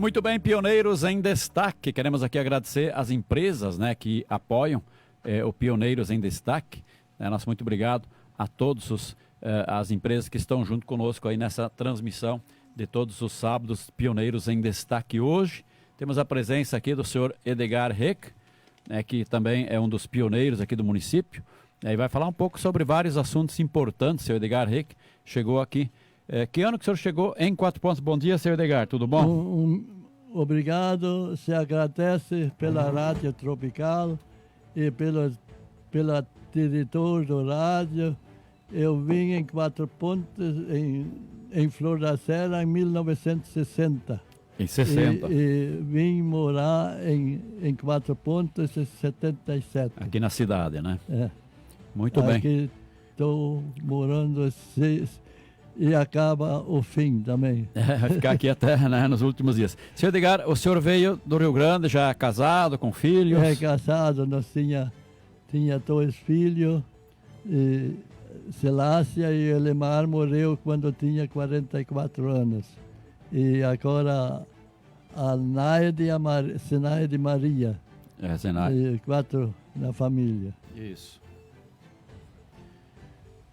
Muito bem, Pioneiros em Destaque. Queremos aqui agradecer as empresas, né, que apoiam o Pioneiros em Destaque. Nosso muito obrigado a todos as empresas que estão junto conosco aí nessa transmissão de todos os sábados Pioneiros em Destaque. Hoje temos a presença aqui do senhor Edgar Reck, né, que também é um dos pioneiros aqui do município, e vai falar um pouco sobre vários assuntos importantes. Senhor Edgar Reck chegou aqui. Que ano que o senhor chegou em Quatro Pontos? Bom dia, senhor Edgar, tudo bom? Obrigado, se agradece pela Rádio Tropical e pela diretor do rádio. Eu vim em Quatro Pontos, em Flor da Serra, em 1960. Em 60. E vim morar em Quatro Pontos em 77. Aqui na cidade, né? É. Muito bem. Aqui estou morando e acaba o fim também. Vai ficar aqui até, né, nos últimos dias. Senhor Edgar, o senhor veio do Rio Grande já casado, com filhos? Casado, nós tinha 2 filhos. E Selácia e Elemar morreu quando tinha 44 anos. E agora a Naide e a Zenaide Maria. Zenaide. 4 na família. Isso.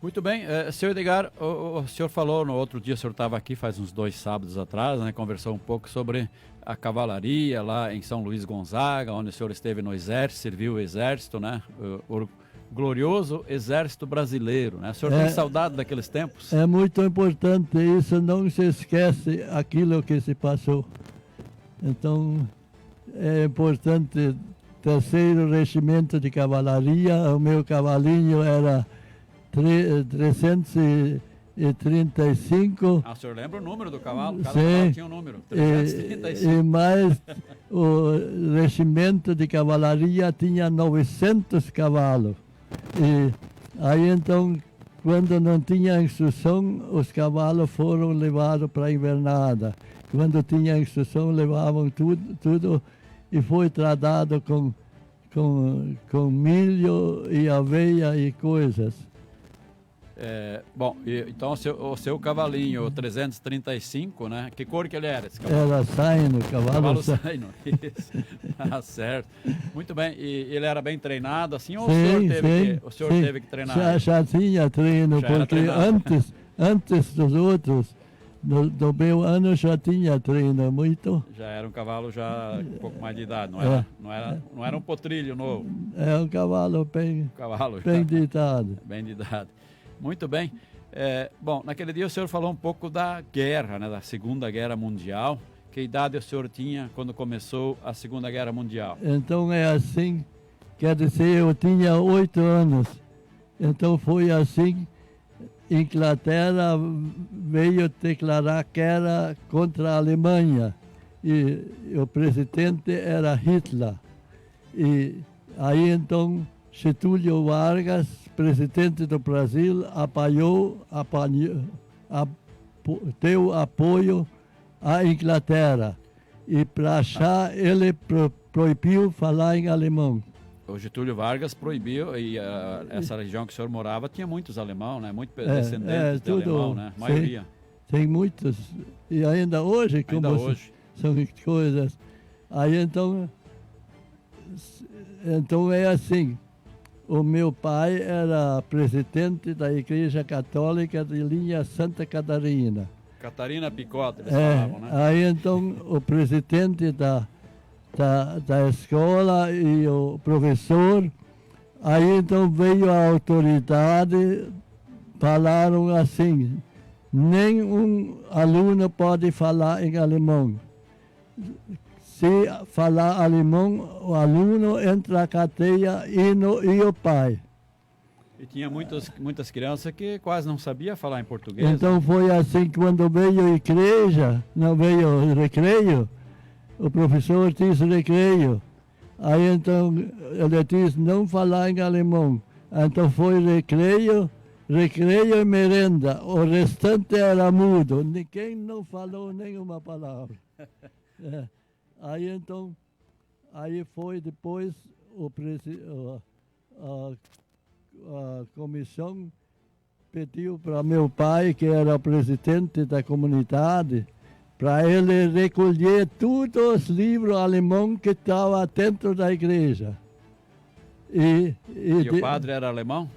Muito bem, senhor Edgar, o senhor falou no outro dia, o senhor estava aqui faz uns 2 sábados atrás, né, conversou um pouco sobre a cavalaria lá em São Luís Gonzaga, onde o senhor esteve no exército, serviu o exército, né, o glorioso exército brasileiro, né? O senhor tem saudade daqueles tempos? É muito importante isso, não se esquece aquilo que se passou. Então, é importante, 3º Regimento de Cavalaria, o meu cavalinho era 335. O senhor lembra o número do cavalo? Cada Sim. cavalo tinha um número, 335. E mais, o regimento de cavalaria tinha 900 cavalos. E aí então, quando não tinha instrução, os cavalos foram levados para a invernada. Quando tinha instrução, levavam tudo e foi tratado com milho e aveia e coisas. Bom, então o seu cavalinho, o 335, né? Que cor que ele era? Esse cavalo? Era saino, cavalo saino. Isso. Ah, certo. Muito bem. E ele era bem treinado assim, ou sim, o senhor teve que treinar? Já tinha treino, porque antes dos outros, do meu ano já tinha treino muito. Já era um cavalo já um pouco mais de idade, não era um potrilho novo. É um cavalo bem ditado. Bem de idade. Muito bem. Bom, naquele dia o senhor falou um pouco da guerra, né, da Segunda Guerra Mundial. Que idade o senhor tinha quando começou a Segunda Guerra Mundial? Então é assim, quer dizer, eu tinha 8 anos. Então foi assim, Inglaterra veio declarar que era contra a Alemanha. E o presidente era Hitler. E aí então Getúlio Vargas, presidente do Brasil, deu apoio à Inglaterra. E para achar, ele proibiu falar em alemão. O Getúlio Vargas proibiu, e essa região que o senhor morava tinha muitos alemão, né? Muitos descendentes de alemão, né? A maioria. Tem muitos, e ainda hoje, são coisas. Aí então é assim. O meu pai era presidente da Igreja Católica de linha Santa Catarina. Catarina Picota, eles falavam, né? Aí então o presidente da escola e o professor, aí então veio a autoridade, falaram assim, nenhum aluno pode falar em alemão. Se falar alemão, o aluno entra na cadeia e o pai. E tinha muitas crianças que quase não sabiam falar em português. Então foi assim, quando veio igreja, não veio recreio, o professor disse recreio. Aí então ele disse não falar em alemão. Então foi recreio e merenda. O restante era mudo. Ninguém não falou nenhuma palavra. Aí então, foi depois a comissão pediu para meu pai, que era o presidente da comunidade, para ele recolher todos os livros alemães que estavam dentro da igreja. E o padre era alemão?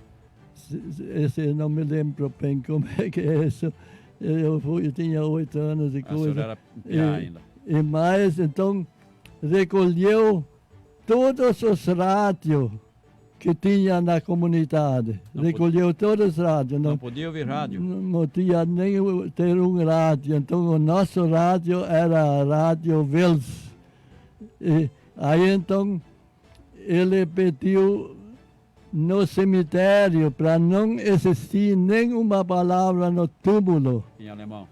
Esse eu não me lembro bem como é que é isso. Eu tinha 8 anos e coisa. A senhora era ainda. E mais, então, recolheu todos os rádios que tinha na comunidade. Recolheu todos os rádios. Não podia ouvir rádio? Não tinha nem ter um rádio. Então, o nosso rádio era a Rádio Wels. E aí, então, ele pediu no cemitério para não existir nenhuma palavra no túmulo. Em alemão?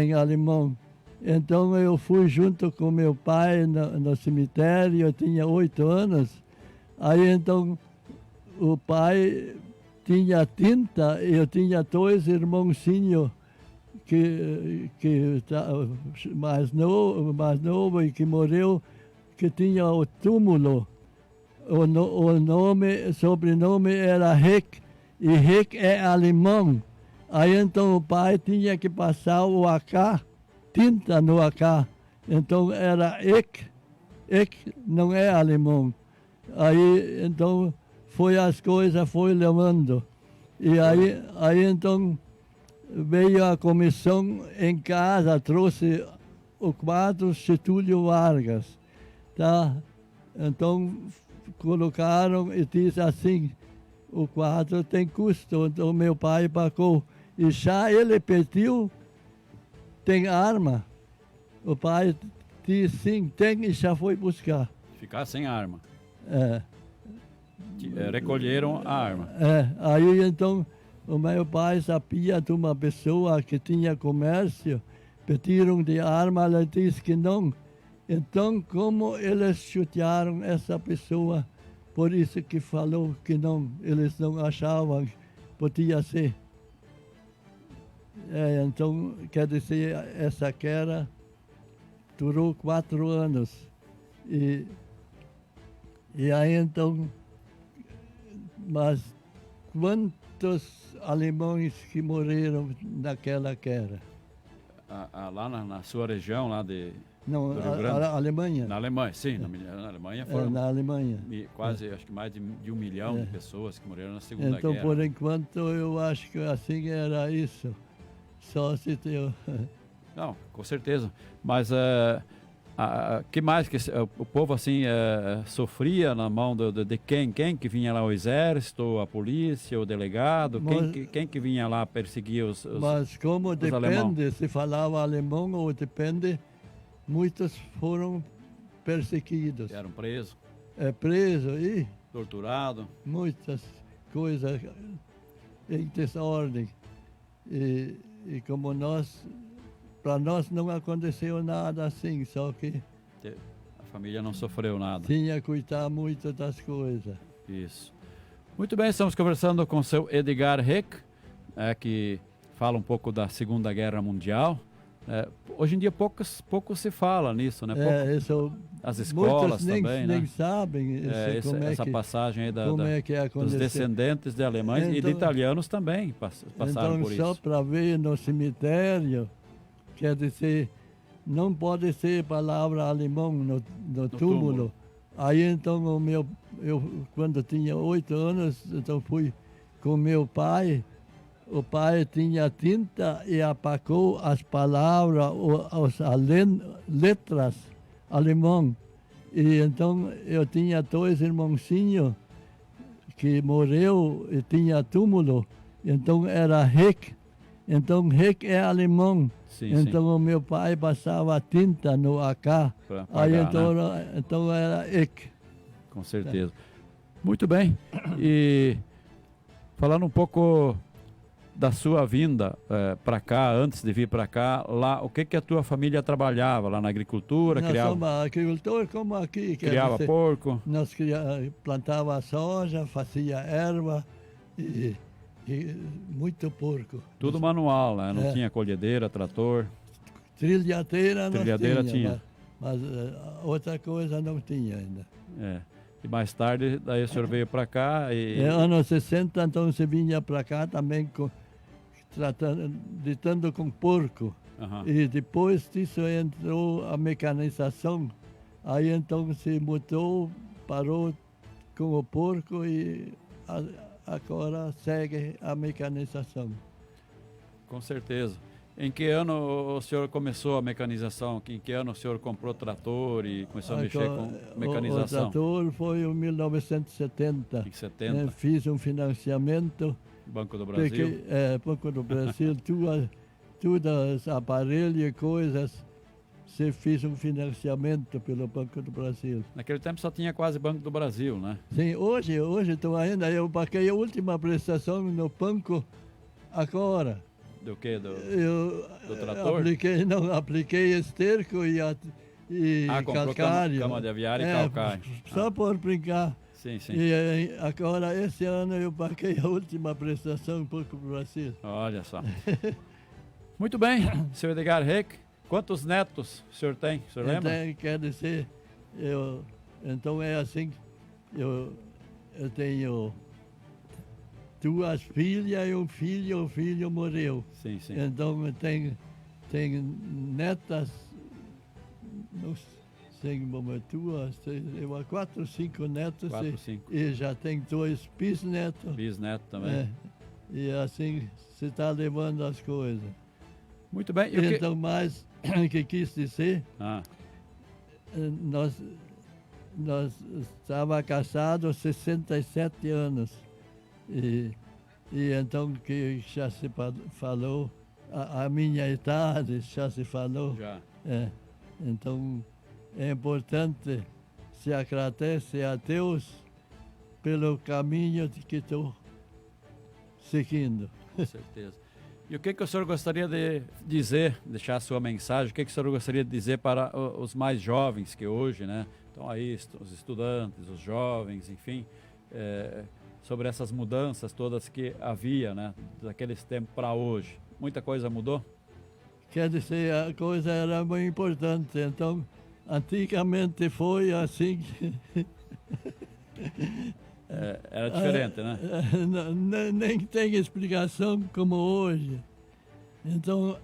Em alemão. Então eu fui junto com meu pai no cemitério, eu tinha 8 anos. Aí então o pai tinha tinta, eu tinha 2 irmãozinhos que mais novo e que morreu, que tinha o túmulo. O sobrenome era Heck, e Heck é alemão. Aí então o pai tinha que passar o AK, tinta no AK. Então era Eck não é alemão. Aí então as coisas foi levando. E aí então veio a comissão em casa, trouxe o quadro Getúlio Vargas. Tá? Então colocaram e disse assim, o quadro tem custo, então meu pai pagou. E já ele pediu, tem arma. O pai disse sim, tem, e já foi buscar. Ficar sem arma. É. Recolheram a arma. Aí então o meu pai sabia de uma pessoa que tinha comércio, pediram de arma, ela disse que não. Então, como eles chutearam essa pessoa, por isso que falou que não, eles não achavam que podia ser. Então, quer dizer, essa guerra durou 4 anos. E aí então, mas quantos alemães que morreram naquela guerra? Lá na sua região, lá de... Não, a Alemanha. Na Alemanha, sim. Na Alemanha foram... na Alemanha. Quase, acho que mais de 1 milhão de pessoas que morreram na Segunda Guerra. Então, por enquanto, eu acho que assim era isso. Só se deu... Não, com certeza. Mas que mais que o povo assim sofria na mão de quem? Quem que vinha lá, o exército, a polícia, o delegado? Quem que vinha lá perseguir os Mas como depende, alemão? Se falava alemão ou depende, muitos foram perseguidos. Eram presos? Presos e... Torturado? Muitas coisas em desordem. E como para nós não aconteceu nada assim, só que... A família não sofreu nada. Tinha que cuidar muito das coisas. Isso. Muito bem, estamos conversando com o seu Edgar Heck, que fala um pouco da Segunda Guerra Mundial. Hoje em dia pouco se fala nisso, né? As escolas também, nem né? sabem essa passagem aí dos descendentes de alemães e de italianos também passaram por isso. Então, só para ver no cemitério, quer dizer, não pode ser palavra alemão no túmulo. Aí então eu quando tinha 8 anos, então fui com meu pai. O pai tinha tinta e apagou as palavras, as letras alemão. E então eu tinha 2 irmãozinhos que morreu e tinha túmulo. Então era Heck. Então Heck é alemão. Sim, então o meu pai passava tinta no AK. Aí então era Heck. Com certeza. Muito bem. E falando um pouco da sua vinda para cá, antes de vir para cá, lá, o que a tua família trabalhava? Lá na agricultura? Nós somos agricultor como aqui. Criava porco? Nós plantava soja, fazia erva e muito porco. Tudo manual, né? Não tinha colhedeira, trator? Trilhadeira tinha. Mas outra coisa não tinha ainda. E mais tarde, daí o senhor veio para cá e... anos 60, então você vinha para cá também lidando com porco. Aham. E depois disso entrou a mecanização. Aí então se mudou, parou com o porco e agora segue a mecanização. Com certeza. Em que ano o senhor começou a mecanização? Em que ano o senhor comprou trator e começou a mexer com mecanização? O trator foi em 1970. Em 70. Fiz um financiamento. Banco do Brasil? Banco do Brasil. Todos os aparelhos e coisas. Você fez um financiamento pelo Banco do Brasil. Naquele tempo só tinha quase Banco do Brasil, né? Sim, hoje estou ainda. Eu paguei a última prestação no banco agora. Do quê? Do Eu trator? Apliquei esterco e comprou calcário. cama de aviário e calcário. Só por brincar. Sim, sim. E agora, esse ano, eu paguei a última prestação para o Brasil. Olha só. Muito bem, senhor Edgar Reck. Quantos netos o senhor tem? O senhor lembra? Então, quer dizer, então é assim, eu tenho 2 filhas e um filho, o filho morreu. Sim, sim. Então tem netas, não sei como é 4 ou 5 netos. 4, 5. E já tem 2 bisnetos. Bisneto também. E assim se está levando as coisas. Muito bem. Então, mais que quis dizer, nós estávamos casados 67 anos. E então que já se falou, a minha idade já se falou. Já. Então é importante se agradecer a Deus pelo caminho que estou seguindo. Com certeza. E o que o senhor gostaria de dizer, deixar a sua mensagem, o que o senhor gostaria de dizer para os mais jovens que hoje, né, estão aí, os estudantes, os jovens, enfim, sobre essas mudanças todas que havia, né, daqueles tempos para hoje? Muita coisa mudou? Quer dizer, a coisa era muito importante, então, antigamente foi assim. Era diferente, né? Nem tem explicação como hoje. Então,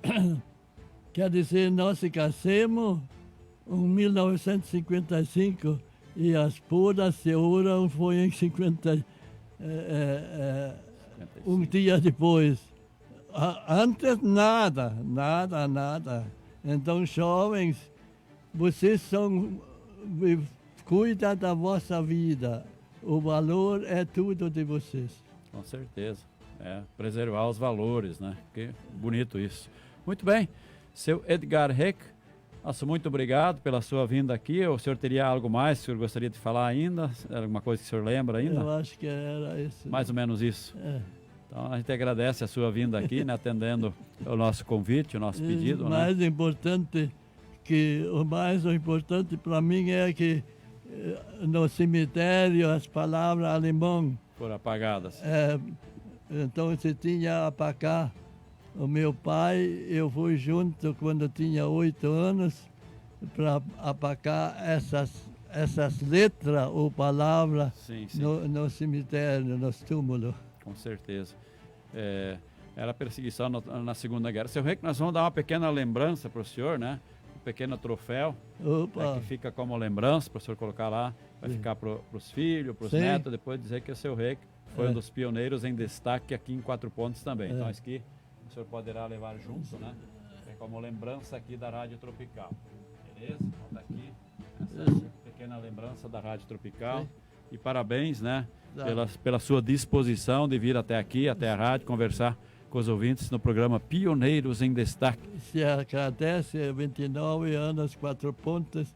quer dizer, nós se casamos em 1955 e as bodas de ouro foi em 50, um dia depois. Antes nada. Então, jovens, vocês cuidam da vossa vida. O valor é tudo de vocês. Com certeza. Preservar os valores, né? Que bonito isso. Muito bem. Seu Edgar Reck, nosso muito obrigado pela sua vinda aqui. O senhor teria algo mais que o senhor gostaria de falar ainda? Alguma coisa que o senhor lembra ainda? Eu acho que era isso. Mais ou menos isso. Então a gente agradece a sua vinda aqui, né, atendendo o nosso convite, o nosso pedido. O mais importante para mim é que no cemitério as palavras alemão foram apagadas. Então você tinha apagar. O meu pai, eu fui junto quando tinha 8 anos para apagar essas letras ou palavras no cemitério, nos túmulos. Com certeza. Era perseguição na Segunda Guerra. Seu Reck, nós vamos dar uma pequena lembrança para o senhor, né? Pequeno troféu, que fica como lembrança para o senhor colocar lá, vai ficar para os filhos, para os netos, depois dizer que o seu Reck foi um dos pioneiros em destaque aqui em Quatro Pontos também. Então isso aqui o senhor poderá levar junto, né? Como lembrança aqui da Rádio Tropical. Beleza? Então tá aqui essa pequena lembrança da Rádio Tropical. E parabéns, né? Pela sua disposição de vir até aqui, até a rádio, conversar com os ouvintes no programa Pioneiros em Destaque. Se agradece 29 anos, Quatro Pontos,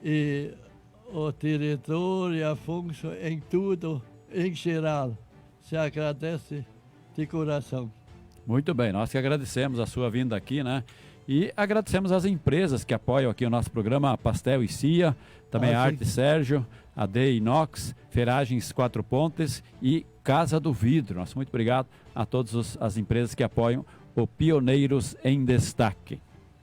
e o diretor e Afonso em tudo, em geral. Se agradece de coração. Muito bem, nós que agradecemos a sua vinda aqui, né? E agradecemos as empresas que apoiam aqui o nosso programa, a Pastel e Cia, também a Arte Sérgio, a D Inox, Ferragens Quatro Pontes e Casa do Vidro. Nosso muito obrigado a todas as empresas que apoiam o Pioneiros em Destaque.